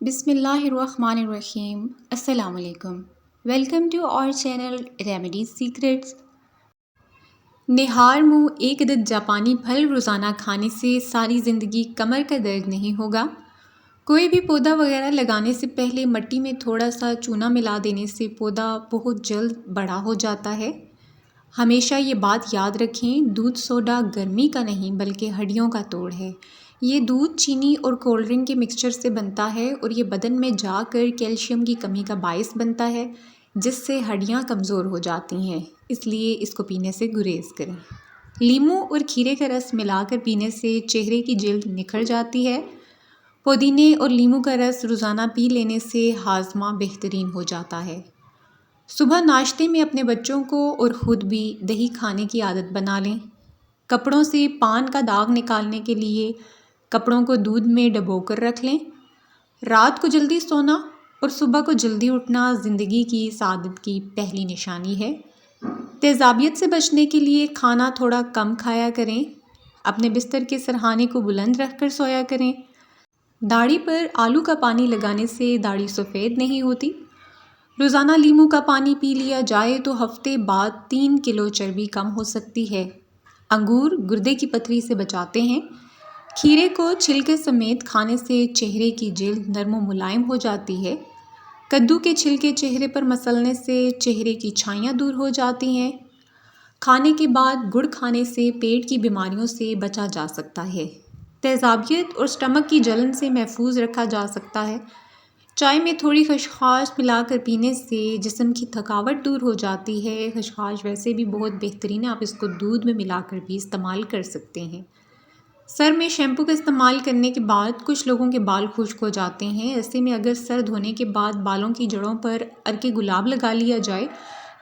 बिस्मिल्लाहिर्रहमानिर्रहीम। अस्सलाम वालेकुम। Welcome to our channel remedy secrets. निहार मुँह एक अदद जापानी फल रोज़ाना खाने से सारी ज़िंदगी कमर का दर्द नहीं होगा। कोई भी पौधा वगैरह लगाने से पहले मिट्टी में थोड़ा सा चूना मिला देने से पौधा बहुत जल्द बड़ा हो जाता है। हमेशा ये बात याद रखें, दूध सोडा गर्मी का नहीं बल्कि हड्डियों का तोड़ है। ये दूध चीनी और कोल्ड ड्रिंक के मिक्सचर से बनता है और ये बदन में जाकर कैल्शियम की कमी का बायस बनता है, जिससे हड्डियाँ कमज़ोर हो जाती हैं। इसलिए इसको पीने से गुरेज करें। लीमू और खीरे का रस मिलाकर पीने से चेहरे की जिल्द निखर जाती है। पुदीने और लीमू का रस रोज़ाना पी लेने से हाजमा बेहतरीन हो जाता है। सुबह नाश्ते में अपने बच्चों को और ख़ुद भी दही खाने की आदत बना लें। कपड़ों से पान का दाग निकालने के लिए कपड़ों को दूध में डुबोकर रख लें। रात को जल्दी सोना और सुबह को जल्दी उठना ज़िंदगी की सआदत की पहली निशानी है। तेज़ाबियत से बचने के लिए खाना थोड़ा कम खाया करें। अपने बिस्तर के सरहाने को बुलंद रख कर सोया करें। दाढ़ी पर आलू का पानी लगाने से दाढ़ी सफ़ेद नहीं होती। रोज़ाना लीमू का पानी पी लिया जाए तो हफ्ते बाद 3 किलो चर्बी कम हो सकती है। अंगूर गुर्दे की पथरी से बचाते हैं। खीरे को छिलके समेत खाने से चेहरे की जिल्द नरम व मुलायम हो जाती है। कद्दू के छिलके चेहरे पर मसलने से चेहरे की छाइयाँ दूर हो जाती हैं। खाने के बाद गुड़ खाने से पेट की बीमारियों से बचा जा सकता है। तेज़ाबियत और स्टमक की जलन से महफूज रखा जा सकता है। चाय में थोड़ी खसखस मिलाकर पीने से जिस्म की थकावट दूर हो जाती है। खसखस वैसे भी बहुत बेहतरीन है, आप इसको दूध में मिलाकर भी इस्तेमाल कर सकते हैं। सर में शैम्पू का इस्तेमाल करने के बाद कुछ लोगों के बाल खुश्क हो जाते हैं। ऐसे में अगर सर धोने के बाद बालों की जड़ों पर अर्के गुलाब लगा लिया जाए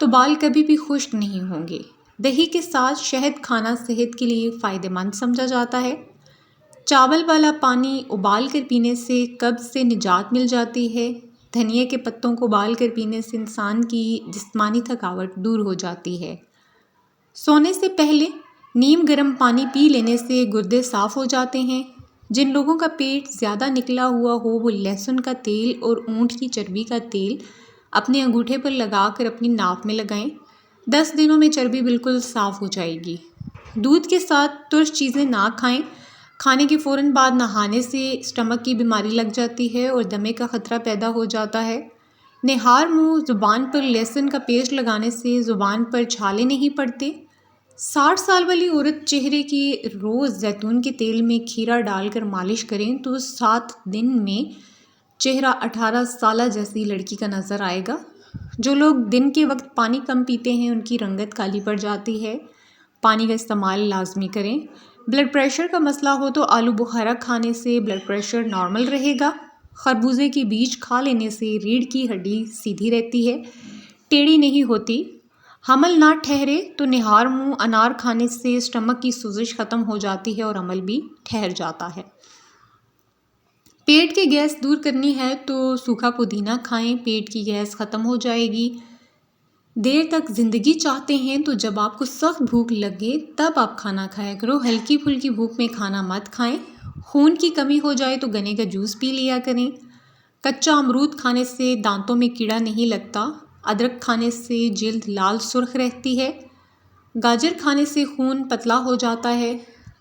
तो बाल कभी भी खुश्क नहीं होंगे। दही के साथ शहद खाना सेहत के लिए फ़ायदेमंद समझा जाता है। चावल वाला पानी उबाल कर पीने से कब्ज़ से निजात मिल जाती है। धनिया के पत्तों को उबाल कर पीने से इंसान की जिस्मानी थकावट दूर हो जाती है। सोने से पहले नीम गर्म पानी पी लेने से गुर्दे साफ़ हो जाते हैं। जिन लोगों का पेट ज़्यादा निकला हुआ हो वो लहसुन का तेल और ऊँट की चर्बी का तेल अपने अंगूठे पर लगाकर अपनी नाक में लगाएं। 10 दिनों में चर्बी बिल्कुल साफ़ हो जाएगी। दूध के साथ तुर्श चीज़ें ना खाएं। खाने के फ़ौरन बाद नहाने से स्टमक की बीमारी लग जाती है और दमे का ख़तरा पैदा हो जाता है। निहार मुँह ज़ुबान पर लहसुन का पेस्ट लगाने से ज़ुबान पर छाले नहीं पड़ते। 60 साल वाली औरत चेहरे की रोज़ जैतून के तेल में खीरा डालकर मालिश करें तो 7 दिन में चेहरा 18 साल जैसी लड़की का नज़र आएगा। जो लोग दिन के वक्त पानी कम पीते हैं उनकी रंगत काली पड़ जाती है। पानी का इस्तेमाल लाजमी करें। ब्लड प्रेशर का मसला हो तो आलू बुखारा खाने से ब्लड प्रेशर नॉर्मल रहेगा। खरबूजे के बीज खा लेने से रीढ़ की हड्डी सीधी रहती है, टेढ़ी नहीं होती। हमल ना ठहरे तो निहार मुँह अनार खाने से स्टमक की सूजश ख़त्म हो जाती है और अमल भी ठहर जाता है। पेट की गैस दूर करनी है तो सूखा पुदीना खाएं, पेट की गैस ख़त्म हो जाएगी। देर तक ज़िंदगी चाहते हैं तो जब आपको सख्त भूख लगे तब आप खाना खाया करो। हल्की फुल्की भूख में खाना मत खाएं। खून की कमी हो जाए तो गन्ने का जूस पी लिया करें। कच्चा अमरूद खाने से दांतों में कीड़ा नहीं लगता। अदरक खाने से जिल्द लाल सुर्ख रहती है। गाजर खाने से खून पतला हो जाता है।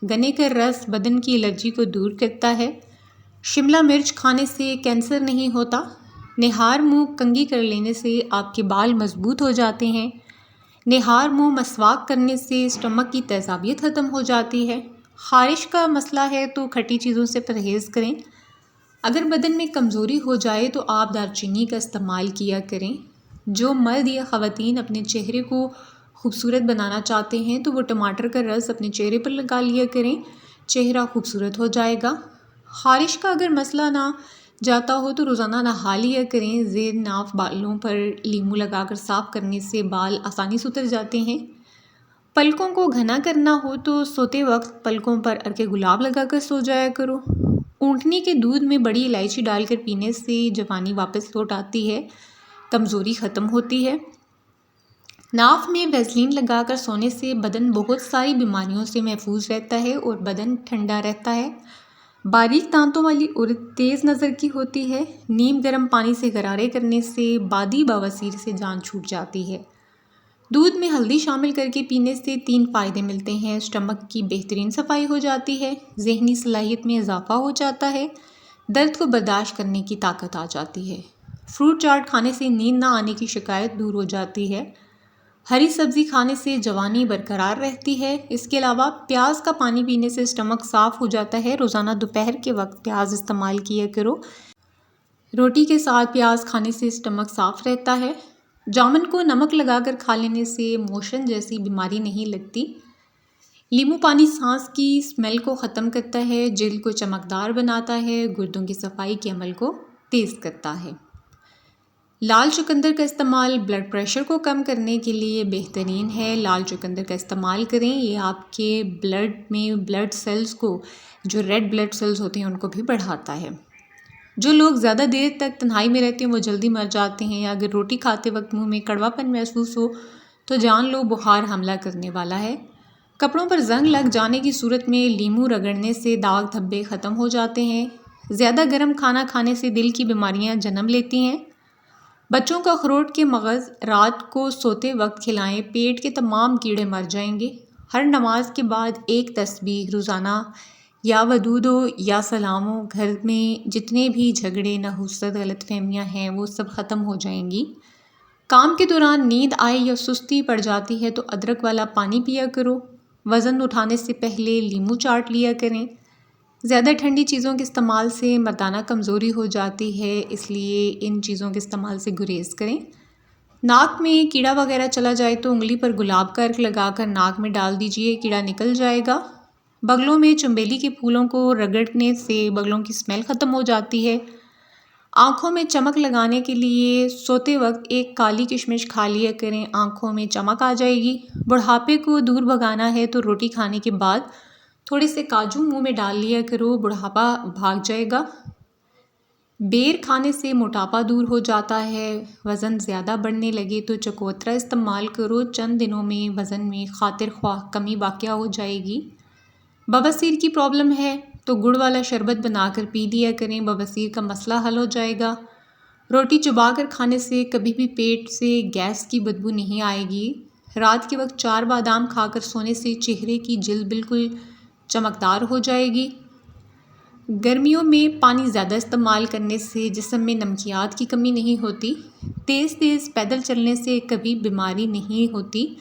गन्ने का रस बदन की एलर्जी को दूर करता है। शिमला मिर्च खाने से कैंसर नहीं होता। निहार मुँह कंघी कर लेने से आपके बाल मजबूत हो जाते हैं। निहार मुँह मसवाक करने से स्टमक की तेज़ाबियत ख़त्म हो जाती है। ख़ारिश का मसला है तो खट्टी चीज़ों से परहेज़ करें। अगर बदन में कमज़ोरी हो जाए तो आप दालचीनी का इस्तेमाल किया करें। जो मर्द या ख़वातीन अपने चेहरे को खूबसूरत बनाना चाहते हैं तो वो टमाटर का रस अपने चेहरे पर लगा लिया करें, चेहरा खूबसूरत हो जाएगा। ख़ारिश का अगर मसला ना जाता हो तो रोज़ाना नहा लिया करें। ज़ेर नाफ बालों पर लीमू लगाकर साफ़ करने से बाल आसानी से उतर जाते हैं। पलकों को घना करना हो तो सोते वक्त पलकों पर अर्के गुलाब लगाकर सो जाया करो। ऊँटनी के दूध में बड़ी इलायची डालकर पीने से जवानी वापस लौट आती है, कमज़ोरी ख़त्म होती है। नाफ में वैसलीन लगाकर सोने से बदन बहुत सारी बीमारियों से महफूज रहता है और बदन ठंडा रहता है। बारीक दांतों वाली उर्द तेज़ नज़र की होती है। नीम गर्म पानी से गरारे करने से बादी बवासीर से जान छूट जाती है। दूध में हल्दी शामिल करके पीने से 3 फ़ायदे मिलते हैं। स्टमक की बेहतरीन सफाई हो जाती है, ज़हनी सलाहियत में इजाफा हो जाता है, दर्द को बर्दाश्त करने की ताकत आ जाती है। फ्रूट चाट खाने से नींद ना आने की शिकायत दूर हो जाती है। हरी सब्ज़ी खाने से जवानी बरकरार रहती है। इसके अलावा प्याज का पानी पीने से स्टमक साफ़ हो जाता है। रोज़ाना दोपहर के वक्त प्याज इस्तेमाल किया करो। रोटी के साथ प्याज खाने से स्टमक साफ़ रहता है। जामुन को नमक लगाकर खा लेने से मोशन जैसी बीमारी नहीं लगती। नींबू पानी सांस की स्मेल को ख़त्म करता है, जिल्द को चमकदार बनाता है, गुर्दों की सफाई के अमल को तेज़ करता है। लाल चुकंदर का इस्तेमाल ब्लड प्रेशर को कम करने के लिए बेहतरीन है। लाल चुकंदर का इस्तेमाल करें, ये आपके ब्लड में ब्लड सेल्स को, जो रेड ब्लड सेल्स होते हैं, उनको भी बढ़ाता है। जो लोग ज़्यादा देर तक तन्हाई में रहते हैं वो जल्दी मर जाते हैं। अगर रोटी खाते वक्त मुंह में कड़वापन महसूस हो तो जान लो बुखार हमला करने वाला है। कपड़ों पर जंग लग जाने की सूरत में लीमू रगड़ने से दाग धब्बे ख़त्म हो जाते हैं। ज़्यादा गर्म खाना खाने से दिल की बीमारियां जन्म लेती हैं। बच्चों को अखरोट के मगज़ रात को सोते वक्त खिलाएं, पेट के तमाम कीड़े मर जाएंगे। हर नमाज के बाद एक तस्बीह रोज़ाना या वदूद हो या सलाम हो, घर में जितने भी झगड़े, नहुसत, गलतफहमियाँ हैं वो सब ख़त्म हो जाएंगी। काम के दौरान नींद आए या सुस्ती पड़ जाती है तो अदरक वाला पानी पिया करो। वज़न उठाने से पहले लीमू चाट लिया करें। ज़्यादा ठंडी चीज़ों के इस्तेमाल से मर्दाना कमज़ोरी हो जाती है, इसलिए इन चीज़ों के इस्तेमाल से गुरेज करें। नाक में कीड़ा वगैरह चला जाए तो उंगली पर गुलाब का अर्क लगाकर नाक में डाल दीजिए, कीड़ा निकल जाएगा। बगलों में चमेली के फूलों को रगड़ने से बगलों की स्मेल ख़त्म हो जाती है। आँखों में चमक लगाने के लिए सोते वक्त एक काली किशमिश खा लिया करें, आँखों में चमक आ जाएगी। बुढ़ापे को दूर भगाना है तो रोटी खाने के बाद थोड़े से काजू मुंह में डाल लिया करो, बुढ़ापा भाग जाएगा। बेर खाने से मोटापा दूर हो जाता है। वज़न ज़्यादा बढ़ने लगे तो चकोतरा इस्तेमाल करो, चंद दिनों में वज़न में खातिर ख्वाह कमी वाक़या हो जाएगी। बवासीर की प्रॉब्लम है तो गुड़ वाला शरबत बनाकर पी लिया करें, बवासीर का मसला हल हो जाएगा। रोटी चबा कर खाने से कभी भी पेट से गैस की बदबू नहीं आएगी। रात के वक्त 4 बादाम खाकर सोने से चेहरे की जिल्द बिल्कुल चमकदार हो जाएगी। गर्मियों में पानी ज़्यादा इस्तेमाल करने से जिस्म में नमकियात की कमी नहीं होती। तेज़ तेज़ पैदल चलने से कभी बीमारी नहीं होती।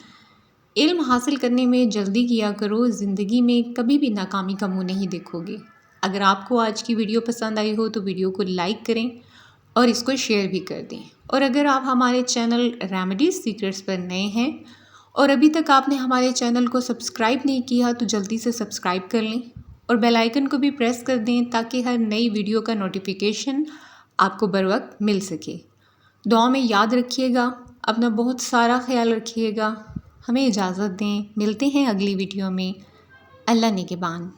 इल्म हासिल करने में जल्दी किया करो, ज़िंदगी में कभी भी नाकामी का मुँह नहीं देखोगे। अगर आपको आज की वीडियो पसंद आई हो तो वीडियो को लाइक करें और इसको शेयर भी कर दें। और अगर आप हमारे चैनल रेमेडीज़ सीक्रेट्स पर नए हैं और अभी तक आपने हमारे चैनल को सब्सक्राइब नहीं किया तो जल्दी से सब्सक्राइब कर लें और बेल आइकन को भी प्रेस कर दें ताकि हर नई वीडियो का नोटिफिकेशन आपको बर वक्त मिल सके। दुआ में याद रखिएगा, अपना बहुत सारा ख्याल रखिएगा। हमें इजाज़त दें, मिलते हैं अगली वीडियो में। अल्लाह निगहबान।